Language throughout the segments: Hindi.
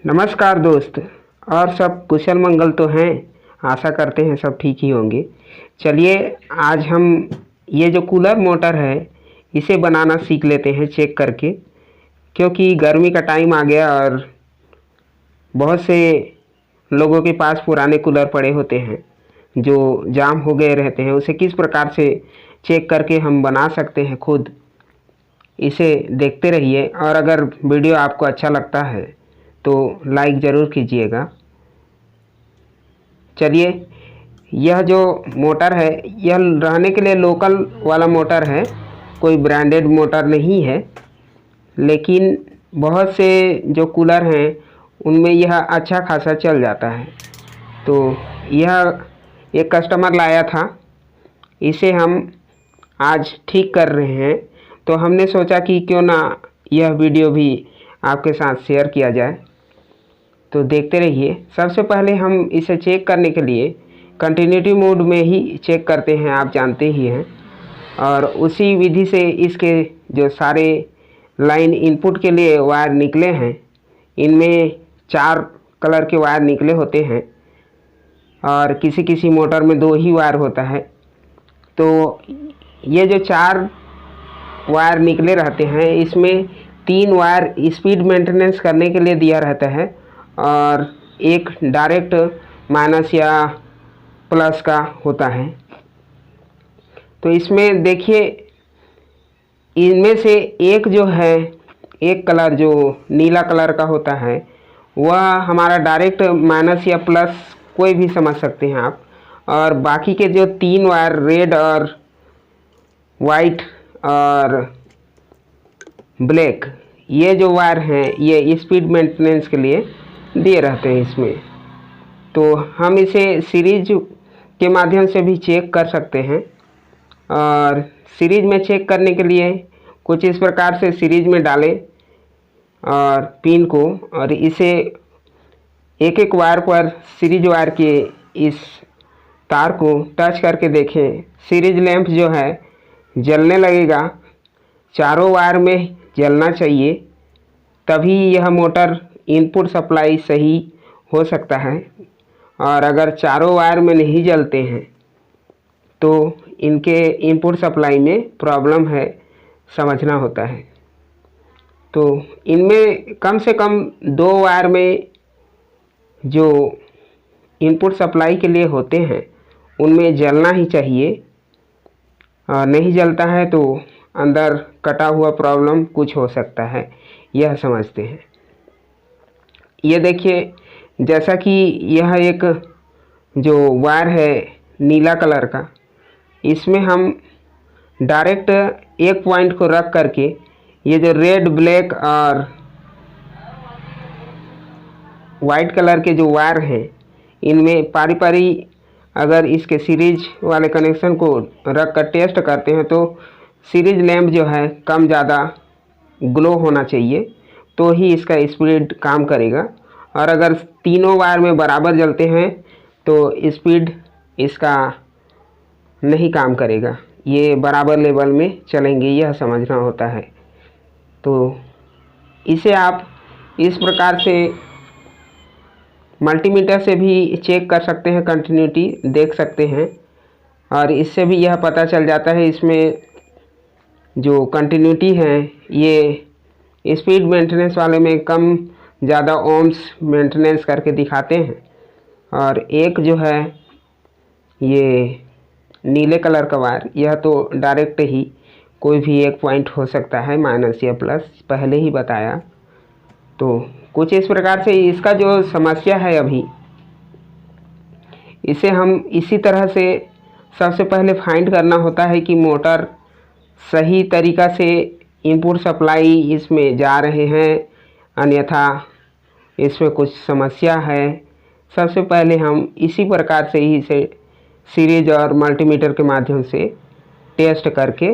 नमस्कार दोस्त। और सब कुशल मंगल तो हैं। आशा करते हैं सब ठीक ही होंगे। चलिए, आज हम ये जो कूलर मोटर है इसे बनाना सीख लेते हैं चेक करके, क्योंकि गर्मी का टाइम आ गया और बहुत से लोगों के पास पुराने कूलर पड़े होते हैं जो जाम हो गए रहते हैं। उसे किस प्रकार से चेक करके हम बना सकते हैं खुद, इसे देखते रहिए। और अगर वीडियो आपको अच्छा लगता है तो लाइक ज़रूर कीजिएगा। चलिए, यह जो मोटर है यह रहने के लिए लोकल वाला मोटर है, कोई ब्रांडेड मोटर नहीं है। लेकिन बहुत से जो कूलर हैं उनमें यह अच्छा खासा चल जाता है। तो यह एक कस्टमर लाया था, इसे हम आज ठीक कर रहे हैं। तो हमने सोचा कि क्यों ना यह वीडियो भी आपके साथ शेयर किया जाए। तो देखते रहिए। सबसे पहले हम इसे चेक करने के लिए कंटिन्यूटी मोड में ही चेक करते हैं, आप जानते ही हैं। और उसी विधि से इसके जो सारे लाइन इनपुट के लिए वायर निकले हैं, इनमें 4 कलर के वायर निकले होते हैं और किसी किसी मोटर में 2 ही वायर होता है। तो ये जो 4 वायर निकले रहते हैं, इसमें 3 वायर स्पीड मेंटेनेंस करने के लिए दिया रहता है और एक डायरेक्ट माइनस या प्लस का होता है। तो इसमें देखिए, इनमें से एक जो है, एक कलर जो नीला कलर का होता है वह हमारा डायरेक्ट माइनस या प्लस कोई भी समझ सकते हैं आप। और बाकी के जो 3 वायर रेड और वाइट और ब्लैक, ये जो वायर हैं ये स्पीड मेंटेनेंस के लिए दिए रहते हैं इसमें। तो हम इसे सीरीज के माध्यम से भी चेक कर सकते हैं। और सीरीज में चेक करने के लिए कुछ इस प्रकार से सीरीज में डालें और पिन को, और इसे एक एक वायर पर सीरीज वायर के इस तार को टच करके देखें। सीरीज लैंप जो है जलने लगेगा, चारों वायर में जलना चाहिए, तभी यह मोटर इनपुट सप्लाई सही हो सकता है। और अगर चारों वायर में नहीं जलते हैं तो इनके इनपुट सप्लाई में प्रॉब्लम है, समझना होता है। तो इनमें कम से कम 2 वायर में जो इनपुट सप्लाई के लिए होते हैं उनमें जलना ही चाहिए। और नहीं जलता है तो अंदर कटा हुआ प्रॉब्लम कुछ हो सकता है, यह समझते हैं। ये देखिए, जैसा कि यह एक जो वायर है नीला कलर का, इसमें हम डायरेक्ट एक पॉइंट को रख करके ये जो रेड ब्लैक और वाइट कलर के जो वायर हैं इनमें पारी पारी अगर इसके सीरीज वाले कनेक्शन को रख कर टेस्ट करते हैं तो सीरीज लैंप जो है कम ज़्यादा ग्लो होना चाहिए, तो ही इसका स्पीड काम करेगा। और अगर तीनों वायर में बराबर जलते हैं तो स्पीड इसका नहीं काम करेगा, ये बराबर लेवल में चलेंगे, यह समझना होता है। तो इसे आप इस प्रकार से मल्टीमीटर से भी चेक कर सकते हैं, कंटिन्यूटी देख सकते हैं। और इससे भी यह पता चल जाता है इसमें जो कंटिन्यूटी है ये स्पीड मेंटेनेंस वाले में कम ज़्यादा ओम्स मेंटेनेंस करके दिखाते हैं। और एक जो है ये नीले कलर का वायर, यह तो डायरेक्ट ही कोई भी एक पॉइंट हो सकता है, माइनस या प्लस, पहले ही बताया। तो कुछ इस प्रकार से इसका जो समस्या है अभी, इसे हम इसी तरह से सबसे पहले फाइंड करना होता है कि मोटर सही तरीक़ा से इनपुट सप्लाई इसमें जा रहे हैं, अन्यथा इसमें कुछ समस्या है। सबसे पहले हम इसी प्रकार से ही इसे सीरीज और मल्टीमीटर के माध्यम से टेस्ट करके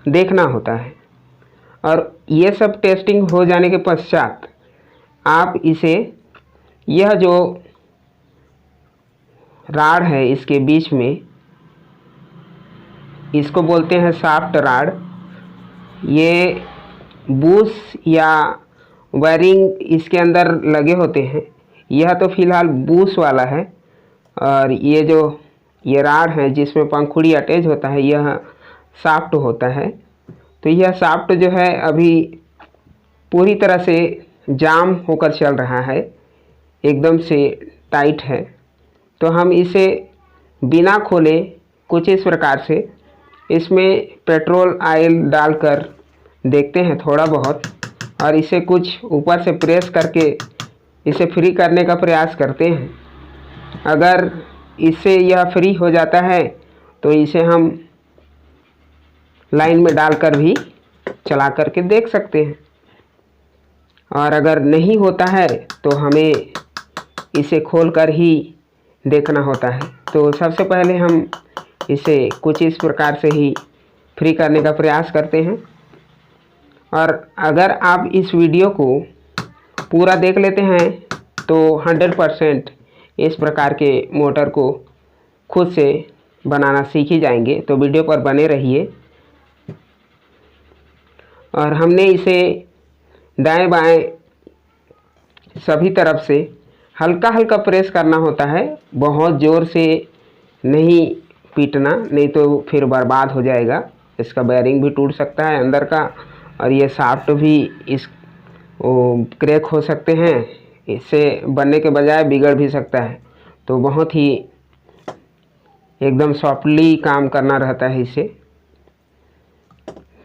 देखना होता है। और ये सब टेस्टिंग हो जाने के पश्चात आप इसे, यह जो राड है इसके बीच में, इसको बोलते हैं शाफ्ट राड। ये बुश या वायरिंग इसके अंदर लगे होते हैं। यह तो फिलहाल बूश वाला है, और ये राड है जिसमें पंखुड़ी अटैच होता है, यह शाफ्ट होता है। तो यह शाफ्ट जो है अभी पूरी तरह से जाम होकर चल रहा है, एकदम से टाइट है। तो हम इसे बिना खोले कुछ इस प्रकार से इसमें पेट्रोल ऑयल डालकर देखते हैं थोड़ा बहुत, और इसे कुछ ऊपर से प्रेस करके इसे फ्री करने का प्रयास करते हैं। अगर इससे यह फ्री हो जाता है तो इसे हम लाइन में डालकर भी चला करके देख सकते हैं, और अगर नहीं होता है तो हमें इसे खोलकर ही देखना होता है। तो सबसे पहले हम इसे कुछ इस प्रकार से ही फ्री करने का प्रयास करते हैं। और अगर आप इस वीडियो को पूरा देख लेते हैं तो 100% इस प्रकार के मोटर को खुद से बनाना सीख ही जाएंगे। तो वीडियो पर बने रहिए। और हमने इसे दाएं बाएं सभी तरफ से हल्का हल्का प्रेस करना होता है, बहुत ज़ोर से नहीं पीटना, नहीं तो फिर बर्बाद हो जाएगा। इसका बेयरिंग भी टूट सकता है अंदर का, और ये शाफ्ट भी क्रैक हो सकते हैं, इससे बनने के बजाय बिगड़ भी सकता है। तो बहुत ही एकदम सॉफ्टली काम करना रहता है इसे।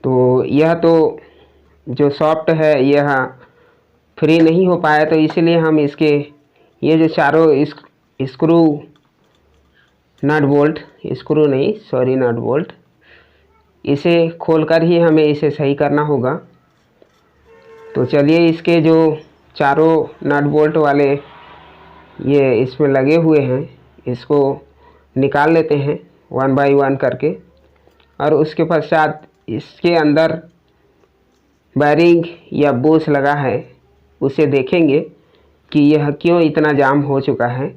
तो यह तो जो सॉफ्ट है यह फ्री नहीं हो पाया, तो इसलिए हम इसके ये जो चारों स्क्रू नट बोल्ट इसे खोलकर ही हमें इसे सही करना होगा। तो चलिए इसके जो चारों नट बोल्ट वाले ये इसमें लगे हुए हैं, इसको निकाल लेते हैं 1 बाय 1 करके, और उसके पश्चात इसके अंदर बेयरिंग या बूश लगा है उसे देखेंगे कि यह क्यों इतना जाम हो चुका है।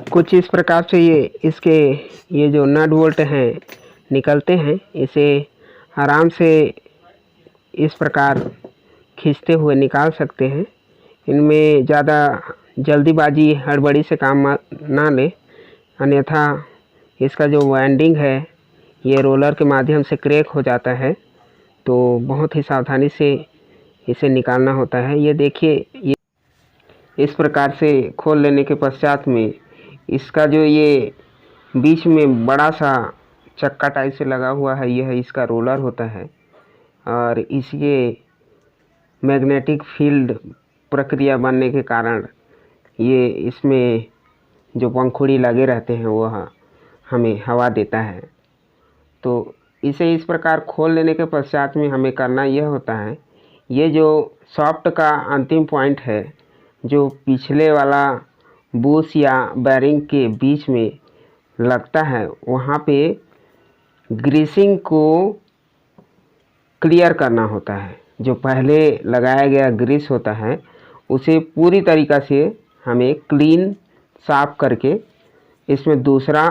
कुछ इस प्रकार से ये जो नट बोल्ट हैं निकलते हैं। इसे आराम से इस प्रकार खींचते हुए निकाल सकते हैं। इनमें ज़्यादा जल्दीबाजी हड़बड़ी से काम ना लें, अन्यथा इसका जो वाइंडिंग है ये रोलर के माध्यम से क्रैक हो जाता है। तो बहुत ही सावधानी से इसे निकालना होता है। ये देखिए, ये इस प्रकार से खोल लेने के पश्चात में इसका जो ये बीच में बड़ा सा चक्का टाइप से लगा हुआ है, यह इसका रोलर होता है। और इसके मैग्नेटिक फील्ड प्रक्रिया बनने के कारण ये इसमें जो पंखुड़ी लगे रहते हैं वह हमें हवा देता है। तो इसे इस प्रकार खोल लेने के पश्चात में हमें करना यह होता है, ये जो सॉफ्ट का अंतिम पॉइंट है जो पिछले वाला बूश या बेयरिंग के बीच में लगता है, वहाँ पे ग्रीसिंग को क्लियर करना होता है। जो पहले लगाया गया ग्रीस होता है उसे पूरी तरीक़ा से हमें क्लीन साफ करके इसमें दूसरा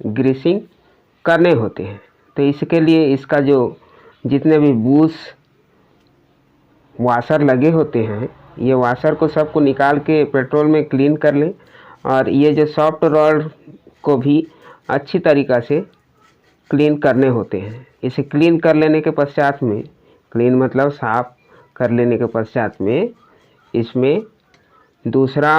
ग्रीसिंग करने होते हैं। तो इसके लिए इसका जो जितने भी बूश वाशर लगे होते हैं, ये वाशर को सबको निकाल के पेट्रोल में क्लीन कर लें, और ये जो सॉफ्ट रॉड को भी अच्छी तरीक़ा से क्लीन करने होते हैं। इसे क्लीन कर लेने के पश्चात में, क्लीन मतलब साफ कर लेने के पश्चात में इसमें दूसरा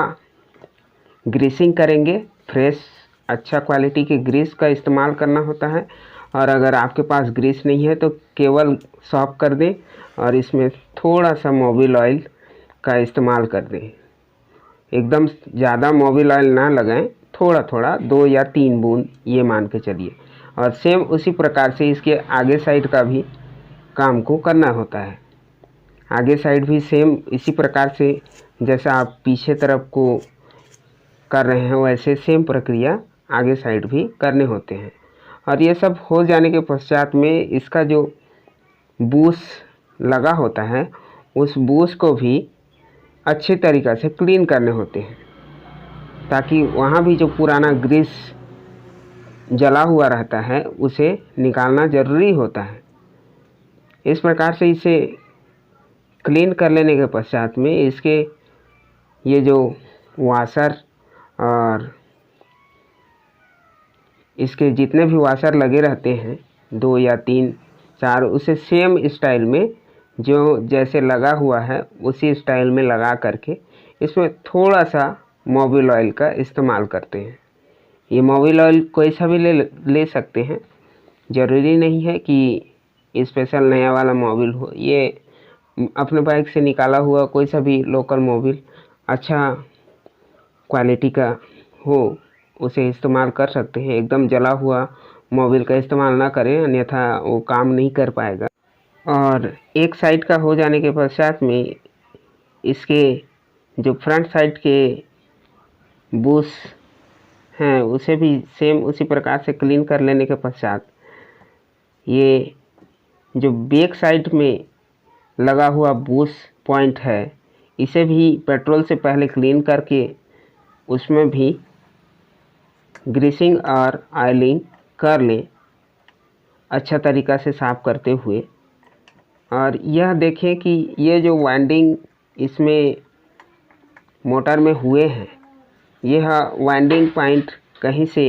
ग्रीसिंग करेंगे। फ्रेश अच्छा क्वालिटी के ग्रीस का इस्तेमाल करना होता है, और अगर आपके पास ग्रीस नहीं है तो केवल सॉफ्ट कर दें और इसमें थोड़ा सा मोबिल ऑयल का इस्तेमाल कर दें। एकदम ज़्यादा मोबिल ऑयल ना लगाएं, थोड़ा थोड़ा 2 या 3 बूंद ये मान के चलिए। और सेम उसी प्रकार से इसके आगे साइड का भी काम को करना होता है। आगे साइड भी सेम इसी प्रकार से जैसा आप पीछे तरफ को कर रहे हैं वैसे सेम प्रक्रिया आगे साइड भी करने होते हैं। और ये सब हो जाने के पश्चात में इसका जो बूश लगा होता है उस बूश को भी अच्छे तरीक़ा से क्लीन करने होते हैं, ताकि वहाँ भी जो पुराना ग्रीस जला हुआ रहता है उसे निकालना ज़रूरी होता है। इस प्रकार से इसे क्लीन कर लेने के पश्चात में इसके ये जो वाशर और इसके जितने भी वाशर लगे रहते हैं 2 या 3 4 उसे सेम स्टाइल में जो जैसे लगा हुआ है उसी स्टाइल में लगा करके इसमें थोड़ा सा मोबिल ऑयल का इस्तेमाल करते हैं। ये मोबिल ऑयल कोई सा भी ले सकते हैं, ज़रूरी नहीं है कि स्पेशल नया वाला मोबिल हो। ये अपने बाइक से निकाला हुआ कोई सा भी लोकल मोबिल अच्छा क्वालिटी का हो उसे इस्तेमाल कर सकते हैं। एकदम जला हुआ मोबिल का इस्तेमाल ना करें, अन्यथा वो काम नहीं कर पाएगा। और एक साइड का हो जाने के पश्चात में इसके जो फ्रंट साइड के बुश हैं उसे भी सेम उसी प्रकार से क्लीन कर लेने के पश्चात ये जो बैक साइड में लगा हुआ बुश पॉइंट है इसे भी पेट्रोल से पहले क्लीन करके उसमें भी ग्रीसिंग और ऑयलिंग कर लें अच्छा तरीक़ा से साफ़ करते हुए। और यह देखें कि ये जो वाइंडिंग इसमें मोटर में हुए हैं यह वाइंडिंग पॉइंट कहीं से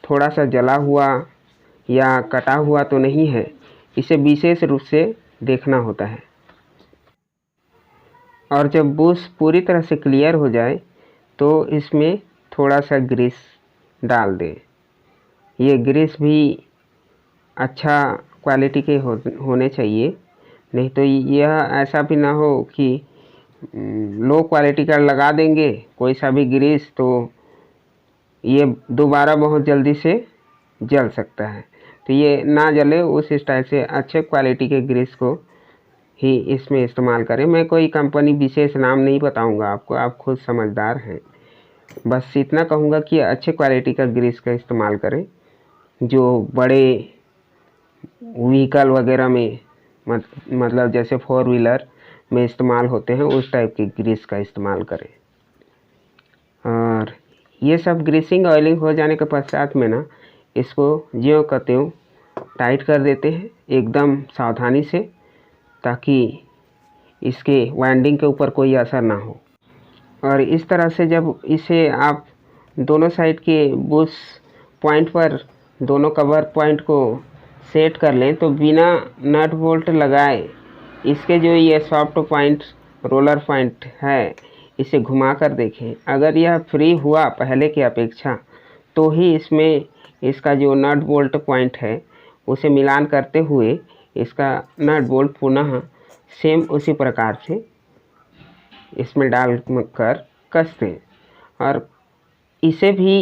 थोड़ा सा जला हुआ या कटा हुआ तो नहीं है, इसे विशेष रूप से देखना होता है। और जब बुश पूरी तरह से क्लियर हो जाए तो इसमें थोड़ा सा ग्रीस डाल दें। ये ग्रीस भी अच्छा क्वालिटी के होने चाहिए, नहीं तो यह ऐसा भी ना हो कि लो क्वालिटी का लगा देंगे कोई सा भी ग्रीस तो ये दोबारा बहुत जल्दी से जल सकता है। तो ये ना जले उस स्टाइल से अच्छे क्वालिटी के ग्रीस को ही इसमें इस्तेमाल करें। मैं कोई कंपनी विशेष नाम नहीं बताऊंगा आपको, आप खुद समझदार हैं। बस इतना कहूँगा कि अच्छे क्वालिटी का ग्रीस का इस्तेमाल करें जो बड़े व्हीकल वगैरह में मतलब जैसे 4 व्हीलर में इस्तेमाल होते हैं उस टाइप के ग्रीस का इस्तेमाल करें। और ये सब ग्रीसिंग ऑयलिंग हो जाने के पश्चात में ना इसको ज्यों का त्यों टाइट कर देते हैं एकदम सावधानी से, ताकि इसके वाइंडिंग के ऊपर कोई असर ना हो। और इस तरह से जब इसे आप दोनों साइड के बुश पॉइंट पर दोनों कवर पॉइंट को सेट कर लें तो बिना नट बोल्ट लगाए इसके जो ये सॉफ्ट पॉइंट रोलर पॉइंट है इसे घुमा कर देखें। अगर यह फ्री हुआ पहले की अपेक्षा तो ही इसमें इसका जो नट बोल्ट पॉइंट है उसे मिलान करते हुए इसका नट बोल्ट पुनः सेम उसी प्रकार से इसमें डाल कर कस दें। और इसे भी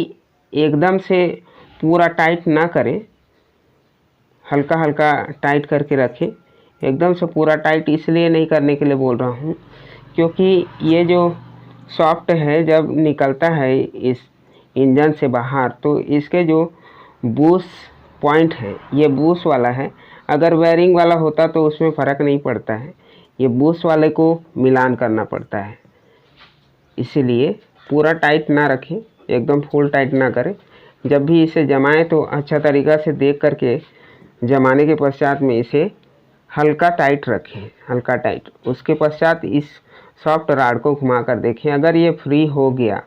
एकदम से पूरा टाइट ना करें, हल्का हल्का टाइट करके रखें। एकदम से पूरा टाइट इसलिए नहीं करने के लिए बोल रहा हूँ क्योंकि ये जो सॉफ्ट है जब निकलता है इस इंजन से बाहर तो इसके जो बुश पॉइंट है ये बुश वाला है। अगर वायरिंग वाला होता तो उसमें फ़र्क नहीं पड़ता है, ये बुश वाले को मिलान करना पड़ता है। इसीलिए पूरा टाइट ना रखें, एकदम फुल टाइट ना करें। जब भी इसे जमाएं तो अच्छा तरीक़ा से देख करके जमाने के पश्चात में इसे हल्का टाइट रखें, हल्का टाइट। उसके पश्चात इस सॉफ्ट राड को घुमा कर देखें। अगर ये फ्री हो गया,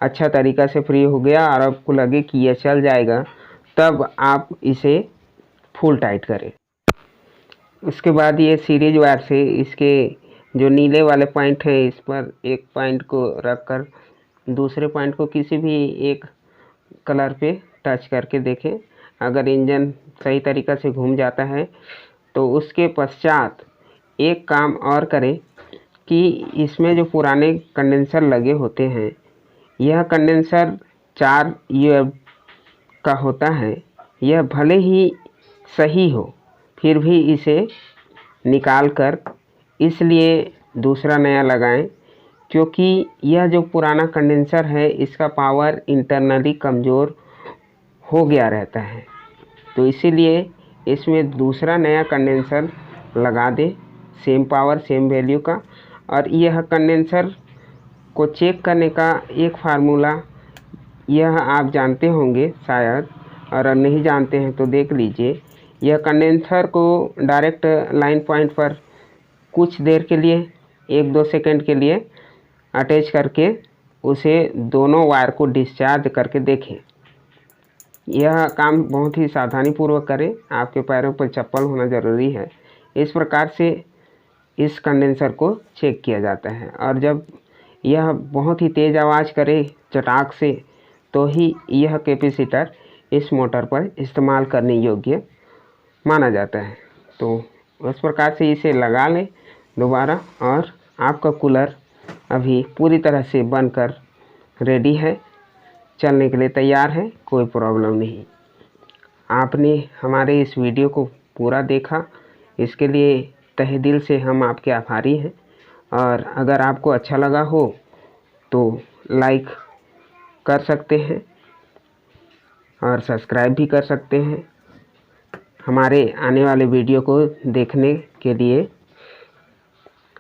अच्छा तरीक़ा से फ्री हो गया और आपको लगे कि यह चल जाएगा, तब आप इसे फुल टाइट करें। उसके बाद ये सीरीज वायर से इसके जो नीले वाले पॉइंट हैं इस पर एक पॉइंट को रख कर दूसरे पॉइंट को किसी भी एक कलर पे टच करके देखें। अगर इंजन सही तरीक़ा से घूम जाता है तो उसके पश्चात एक काम और करें कि इसमें जो पुराने कंडेंसर लगे होते हैं, यह कंडेंसर 4 UF का होता है। यह भले ही सही हो फिर भी इसे निकाल कर इसलिए दूसरा नया लगाएं क्योंकि यह जो पुराना कंडेंसर है इसका पावर इंटरनली कमज़ोर हो गया रहता है। तो इसीलिए इसमें दूसरा नया कंडेंसर लगा दें सेम पावर सेम वैल्यू का। और यह कंडेंसर को चेक करने का एक फार्मूला यह आप जानते होंगे शायद, और नहीं जानते हैं तो देख लीजिए। यह कंडेंसर को डायरेक्ट लाइन पॉइंट पर कुछ देर के लिए 1-2 सेकंड के लिए अटैच करके उसे दोनों वायर को डिस्चार्ज करके देखें। यह काम बहुत ही सावधानी पूर्वक करें, आपके पैरों पर चप्पल होना ज़रूरी है। इस प्रकार से इस कंडेंसर को चेक किया जाता है, और जब यह बहुत ही तेज़ आवाज़ करे चटाक से, तो ही यह कैपेसिटर इस मोटर पर इस्तेमाल करने योग्य माना जाता है। तो उस प्रकार से इसे लगा लें दोबारा, और आपका कूलर अभी पूरी तरह से बनकर रेडी है, चलने के लिए तैयार है, कोई प्रॉब्लम नहीं। आपने हमारे इस वीडियो को पूरा देखा, इसके लिए तहे दिल से हम आपके आभारी हैं। और अगर आपको अच्छा लगा हो तो लाइक कर सकते हैं और सब्सक्राइब भी कर सकते हैं। हमारे आने वाले वीडियो को देखने के लिए